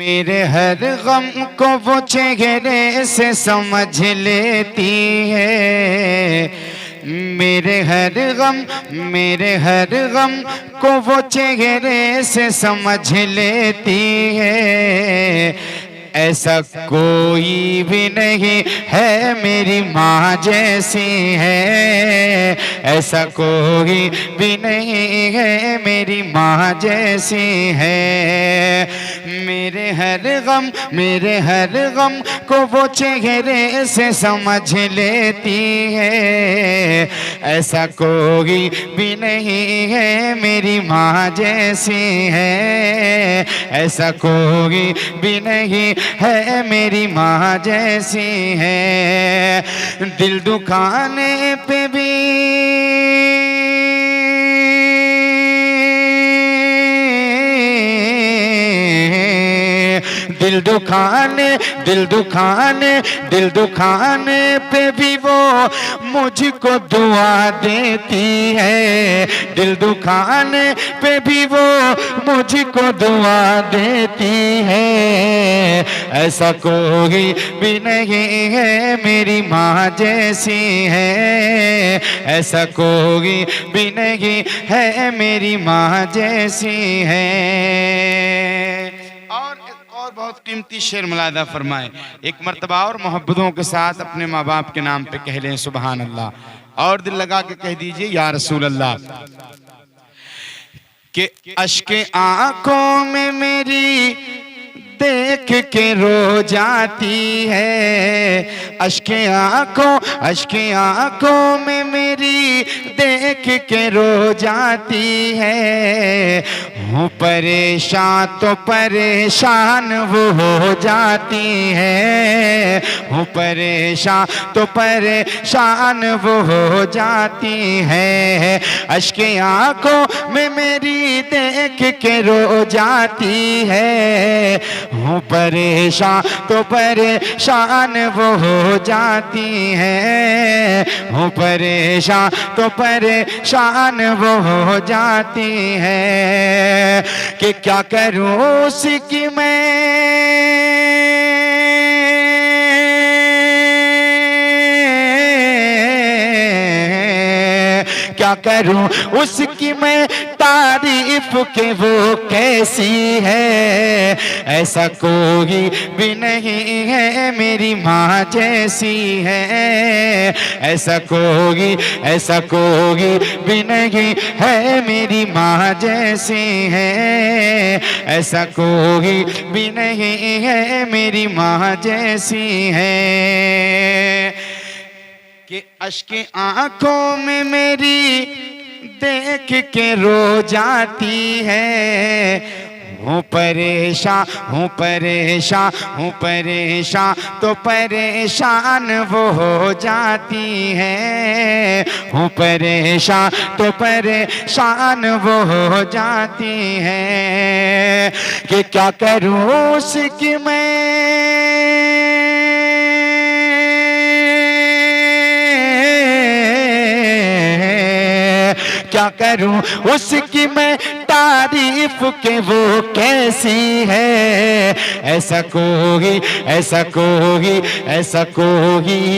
मेरे हर गम को वो चेहरे से समझ लेती है। मेरे हर गम को वो चेहरे से समझ लेती है। ऐसा कोई भी नहीं है मेरी माँ जैसी है। ऐसा कोई भी नहीं है मेरी माँ जैसी है। मेरे हर गम को वो चेहरे से समझ लेती है। ऐसा कोई भी नहीं है मेरी माँ जैसी है। ऐसा कोई भी नहीं है मेरी माँ जैसी है। दिल दुखाने पे भी दिल दुखाने पे भी वो मुझको दुआ देती है। दिल दुखाने पे भी वो मुझको दुआ देती है। ऐसा कोई भी नहीं है मेरी माँ जैसी है। ऐसा कोई भी नहीं है मेरी माँ जैसी है। और बहुत कीमती शेर मुलादा फरमाए। एक मर्तबा और मोहब्बतों के साथ अपने माँ बाप के नाम पे कह लें सुभान अल्लाह। और दिल लगा के कह दीजिए या रसूल अल्लाह। कि अश्के आंखों में मेरी देख के रो जाती है। अश्के आंखों में मेरी देख के रो जाती है। हूँ परेशान तो परेशान वो हो जाती है। हूँ परेशान तो परेशान वो हो जाती है। अश्के आंखों में मेरी देख के रो जाती है। हूँ परेशान तो परेशान वो हो जाती है। हूँ परेशान तो परेशान वो हो जाती है। कि क्या करूँ उसकी मैं, क्या करूं उसकी मैं तारीफ के वो कैसी है। ऐसा कोई भी नहीं है मेरी माँ जैसी है। ऐसा कोई भी नहीं है मेरी माँ जैसी है। ऐसा कोई भी नहीं है मेरी माँ जैसी है। कि अश्के आंखों में मेरी देख के रो जाती है। हूँ परेशान तो परेशान वो हो जाती है। हूँ परेशान तो परेशान वो हो जाती है। कि क्या करूँ उसकी मैं, क्या करूं उसकी मैं तारीफ के वो कैसी है। ऐसा कोई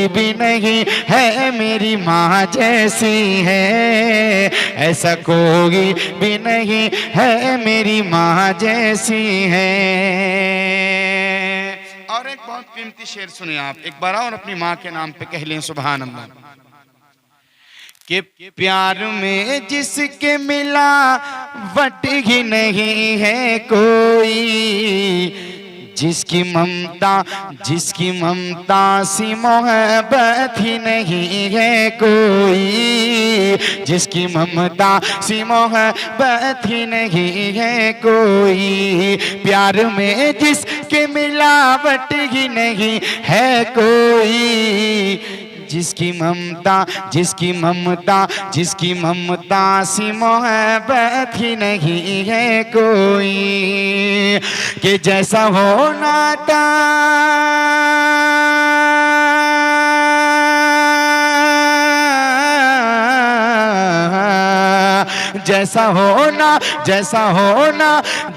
भी नहीं है मेरी माँ जैसी है। ऐसा कोई भी नहीं है मेरी माँ जैसी है। और एक बहुत कीमती शेर सुने आप एक बार और अपनी माँ के नाम पे कह लें सुभान अल्लाह। कि प्यार में जिसके मिला वट ही नहीं है कोई। जिसकी ममता सी मोहब्बत ही नहीं है कोई। जिसकी ममता सी मोहब्बत ही नहीं है कोई। प्यार में जिसके मिलावट ही नहीं है कोई। जिसकी ममता सी मोहब्बत ही नहीं है कोई। कि जैसा होना था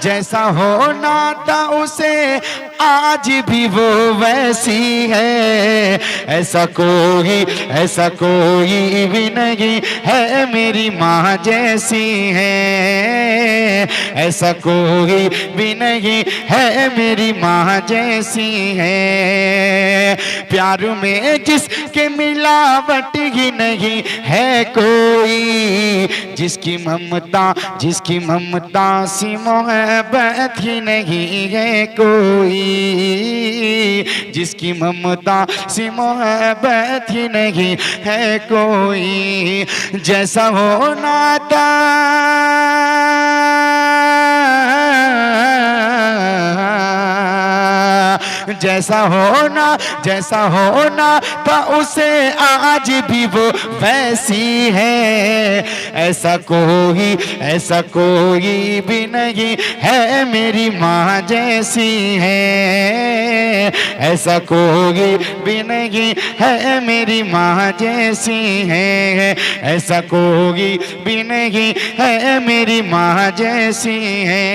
जैसा होना था उसे आज भी वो वैसी है। ऐसा कोई भी नहीं है मेरी माँ जैसी है। ऐसा कोई भी नहीं है मेरी माँ जैसी है। प्यार में जिसके मिलावट ही नहीं है कोई, जिसकी ममता सी मोहब्बत ही नहीं है कोई, जिसकी ममता सी मोहब्बत ही नहीं है कोई। जैसा होना था जैसा होना था उसे आज भी वो वैसी है। ऐसा कोई भी नहीं है मेरी माँ जैसी है। ऐसा कोई भी नहीं है मेरी माँ जैसी है। ऐसा कोई भी नहीं है मेरी माँ जैसी है।